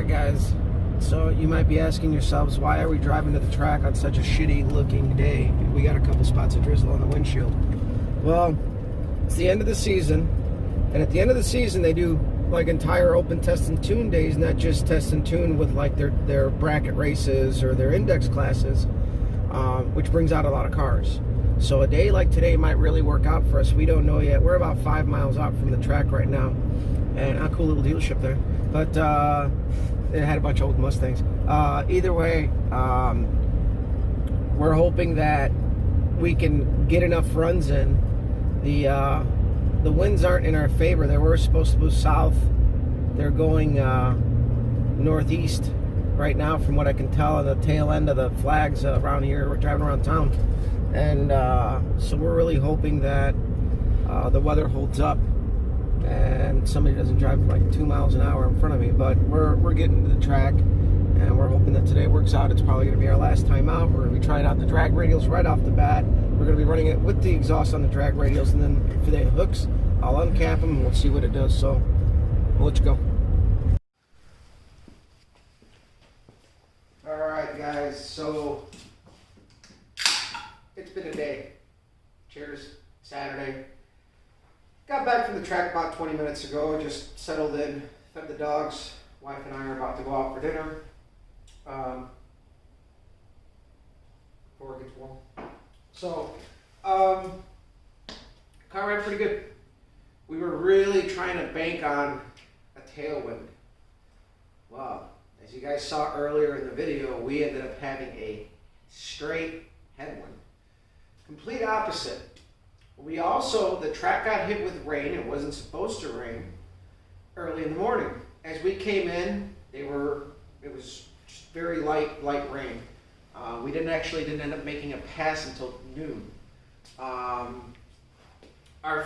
Alright guys, so you might be asking yourselves, why are we driving to the track on such a shitty looking day? We got a couple spots of drizzle on the windshield. Well, it's the end of the season, and at the end of the season they do like entire open test and tune days, not just test and tune with like their bracket races or their index classes, which brings out a lot of cars. So a day like today might really work out for us. We don't know yet. We're about 5 miles out from the track right now, and a cool little dealership there. But it had a bunch of old Mustangs. Either way, we're hoping that we can get enough runs in. The winds aren't in our favor. They were supposed to move south. They're going northeast right now, from what I can tell, on the tail end of the flags around here. We're driving around town, and so we're really hoping that the weather holds up and somebody doesn't drive like 2 miles an hour in front of me. But we're getting to the track, and we're hoping that today works out. It's probably going to be our last time out. We're going to be trying out the drag radials right off the bat. We're going to be running it with the exhaust on the drag radials, and then for the hooks, I'll uncap them and we'll see what it does. So we'll let you go. All right, guys. So it's been a day. Cheers. Saturday. Got back from the track about 20 minutes ago, just settled in, fed the dogs. Wife and I are about to go out for dinner before it gets warm. So, car ran pretty good. We were really trying to bank on a tailwind. Well, as you guys saw earlier in the video, we ended up having a straight headwind. Complete opposite. We also, the track got hit with rain. It wasn't supposed to rain early in the morning. As we came in, it was just very light rain. We didn't end up making a pass until noon. Our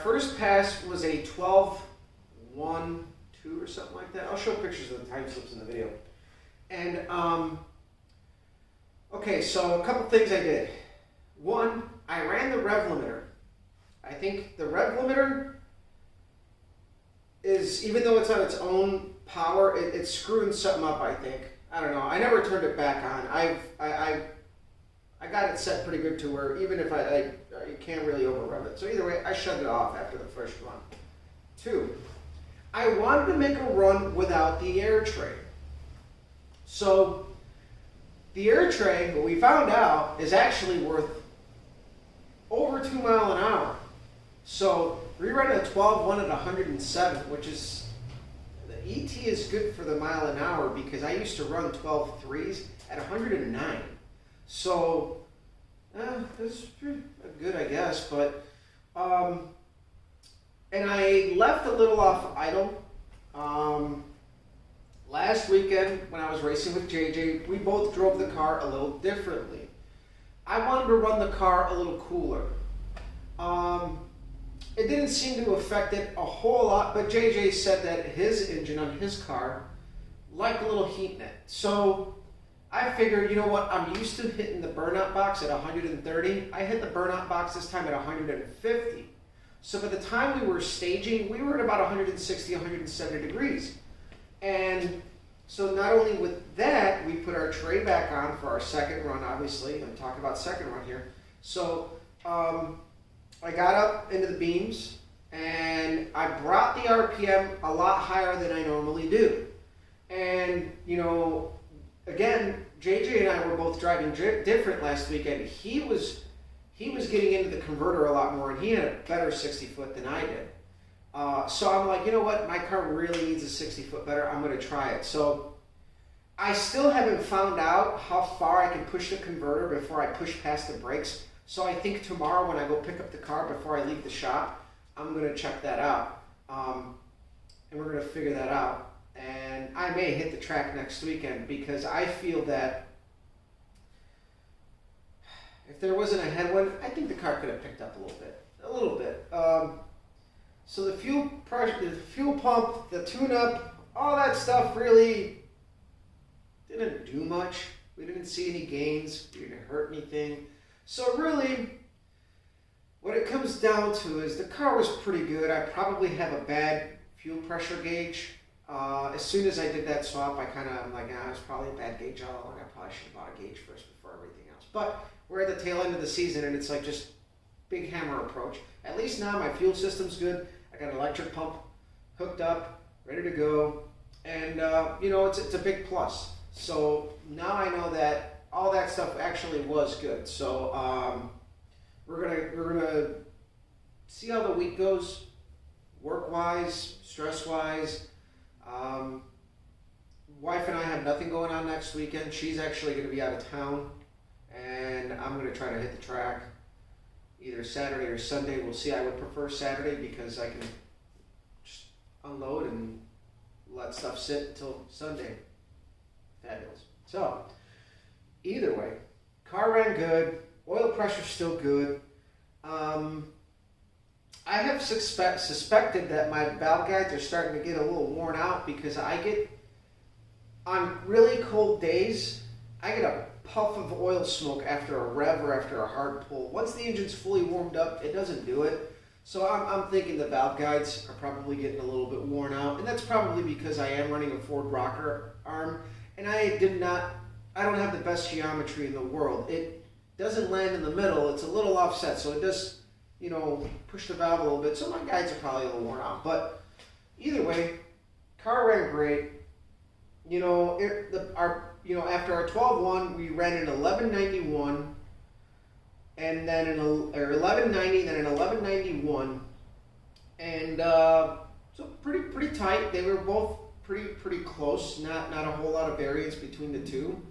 first pass was a 12-1-2 or something like that. I'll show pictures of the time slips in the video. And okay, so a couple things I did. One, I ran the rev limiter. I think the rev limiter is, even though it's on its own power, it's screwing something up, I think. I don't know. I never turned it back on. I got it set pretty good to where even if I can't really over rev it. So either way, I shut it off after the first run. Two, I wanted to make a run without the air tray. So the air tray, what we found out, is actually worth over 2 miles an hour. So we ran a 12-1 at 107, which is, the ET is good for the mile an hour because I used to run 12-3s at 109. So it's good, I guess. But and I left a little off idle. Last weekend when I was racing with JJ, we both drove the car a little differently. I wanted to run the car a little cooler. It didn't seem to affect it a whole lot, but JJ said that his engine on his car liked a little heat net. So I figured, you know what, I'm used to hitting the burnout box at 130. I hit the burnout box this time at 150. So by the time we were staging, we were at about 160, 170 degrees. And so not only with that, we put our tray back on for our second run, obviously. I'm talking about second run here. So I got up into the beams, and I brought the RPM a lot higher than I normally do. And, you know, again, JJ and I were both driving different last weekend. He was getting into the converter a lot more, and he had a better 60-foot than I did. So I'm like, you know what, my car really needs a 60-foot better. I'm going to try it. So I still haven't found out how far I can push the converter before I push past the brakes. So I think tomorrow when I go pick up the car before I leave the shop, I'm going to check that out. And we're going to figure that out. And I may hit the track next weekend because I feel that if there wasn't a headwind, I think the car could have picked up a little bit. So the fuel pressure, the fuel pump, the tune-up, all that stuff really didn't do much. We didn't see any gains. We didn't hurt anything. So really, what it comes down to is the car was pretty good. I probably have a bad fuel pressure gauge. As soon as I did that swap, I'm like, it was probably a bad gauge all along. I probably should have bought a gauge first before everything else. But we're at the tail end of the season, and it's like just big hammer approach. At least now my fuel system's good. I got an electric pump hooked up, ready to go, and it's a big plus. So now I know that all that stuff actually was good. So we're gonna see how the week goes, work wise, stress wise. Wife and I have nothing going on next weekend. She's actually going to be out of town, and I'm going to try to hit the track either Saturday or Sunday. We'll see. I would prefer Saturday because I can just unload and let stuff sit until Sunday. Fabulous. So, either way, car ran good. Oil pressure's still good. I have suspected that my valve guides are starting to get a little worn out because on really cold days, I get a puff of oil smoke after a rev or after a hard pull. Once the engine's fully warmed up, it doesn't do it. So I'm thinking the valve guides are probably getting a little bit worn out, and that's probably because I am running a Ford rocker arm, and I don't have the best geometry in the world. It doesn't land in the middle. It's a little offset, so it does, push the valve a little bit. So my guides are probably a little worn out. But either way, car ran great. After our 12.1, we ran an 1191, and then an 1190, then an 1191, and so pretty tight. They were both pretty close. Not a whole lot of variance between the two.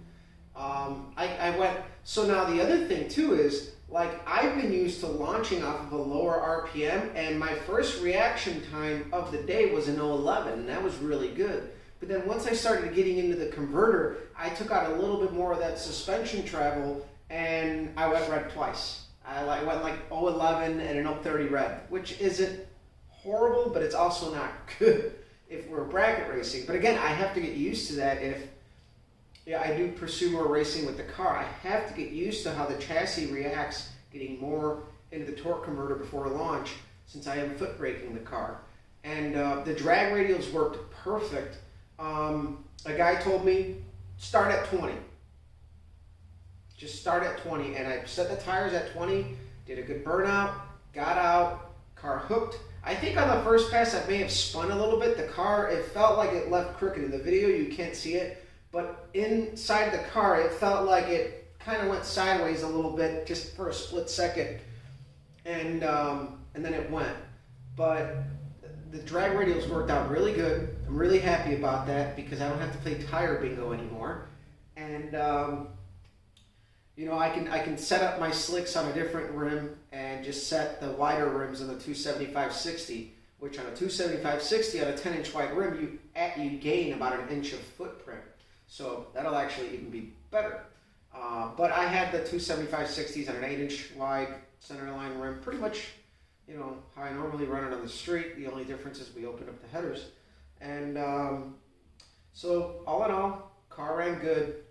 I went. So now the other thing too is, like, I've been used to launching off of a lower RPM, and my first reaction time of the day was an 011, and that was really good. But then once I started getting into the converter, I took out a little bit more of that suspension travel, and I went red twice. I went like 011 and an 030 red, which isn't horrible, but it's also not good if we're bracket racing. But again, I have to get used to that if I do pursue more racing with the car. I have to get used to how the chassis reacts getting more into the torque converter before launch, since I am foot braking the car. And the drag radials worked perfect. A guy told me, start at 20. Just start at 20. And I set the tires at 20, did a good burnout, got out, car hooked. I think on the first pass I may have spun a little bit. The car, it felt like it left crooked. In the video you can't see it, but inside the car it felt like it kind of went sideways a little bit just for a split second. And then it went. But the drag radials worked out really good. I'm really happy about that because I don't have to play tire bingo anymore. And I can set up my slicks on a different rim and just set the wider rims on the 275/60, which on a 275/60 on a 10-inch wide rim, you gain about an inch of footprint. So that'll actually even be better. But I had the 275/60s on an 8-inch wide centerline rim, pretty much how I normally run it on the street. The only difference is we opened up the headers. And so all in all, car ran good,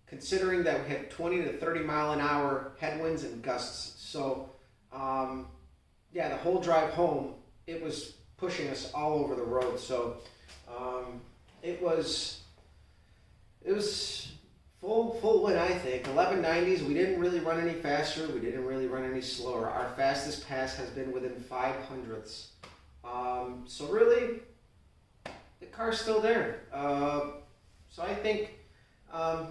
considering that we had 20 to 30 mile an hour headwinds and gusts. So the whole drive home, it was pushing us all over the road. So it was full win, I think. 1190s, we didn't really run any faster. We didn't really run any slower. Our fastest pass has been within 500ths. So really, the car's still there. So I think I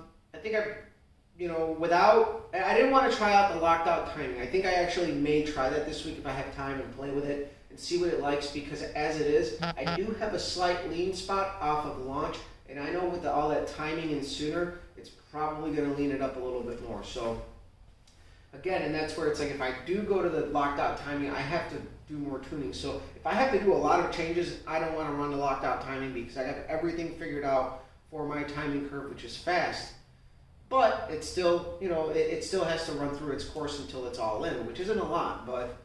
didn't want to try out the locked out timing. I think I actually may try that this week if I have time and play with it and see what it likes, because as it is, I do have a slight lean spot off of launch, and I know with all that timing and sooner, it's probably going to lean it up a little bit more. So again, and that's where it's like, if I do go to the locked out timing, I have to do more tuning. So if I have to do a lot of changes, I don't want to run the locked out timing because I got everything figured out for my timing curve, which is fast. But it's still, it still has to run through its course until it's all in, which isn't a lot. But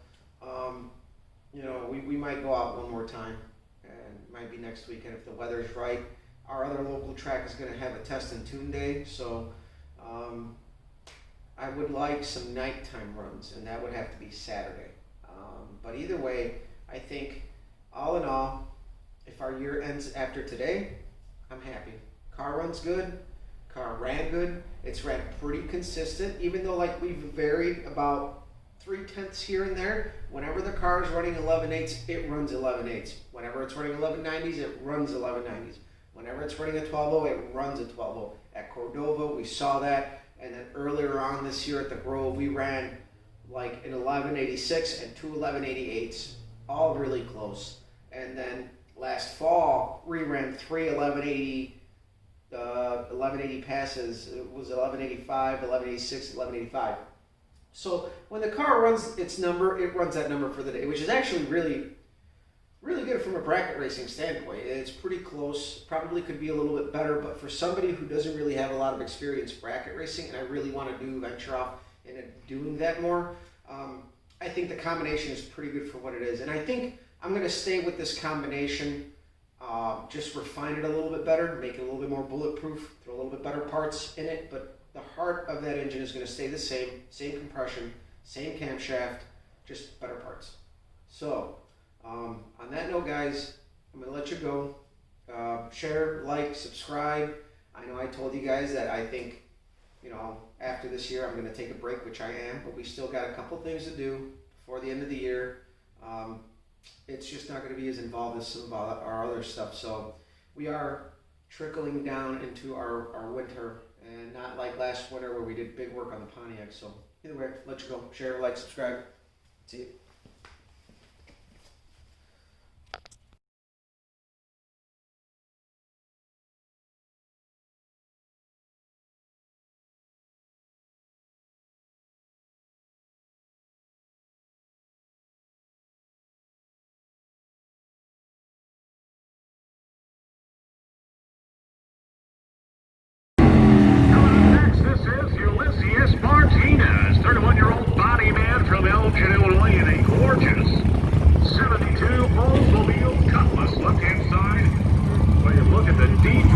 we might go out one more time, and it might be next weekend if the weather's right. Our other local track is going to have a test and tune day, so I would like some nighttime runs, and that would have to be Saturday. But either way, I think all in all, if our year ends after today, I'm happy. Car runs good. Car ran good. It's ran pretty consistent, even though like we've varied about 0.3 here and there. Whenever the car is running 11.8s, it runs 11.8s. Whenever it's running 11.90s, it runs 11.90s. Whenever it's running a 12.0, it runs a 12.0. At Cordova, we saw that, and then earlier on this year at the Grove, we ran like an 11.86 and two 11.88s, all really close. And then last fall, we ran three 1180 passes. It was 11.85, 11.86, 11.85. So when the car runs its number, it runs that number for the day, which is actually really good from a bracket racing standpoint. It's pretty close. Probably could be a little bit better, but for somebody who doesn't really have a lot of experience bracket racing, and I really want to venture off into doing that more, I think the combination is pretty good for what it is. And I think I'm going to stay with this combination, just refine it a little bit better, make it a little bit more bulletproof, throw a little bit better parts in it, but the heart of that engine is going to stay the same compression, same camshaft, just better parts. So, on that note, guys, I'm going to let you go. Share, like, subscribe. I know I told you guys that I think, after this year I'm going to take a break, which I am, but we still got a couple things to do before the end of the year. It's just not going to be as involved as some of our other stuff. So we are trickling down into our winter, and not like last winter where we did big work on the Pontiac. So either way, let you go. Share, like, subscribe. See you. Martinez, 31-year-old body man from Elgin, Illinois, in a gorgeous 72 Oldsmobile Cutlass left-hand side. Well, you look at the deep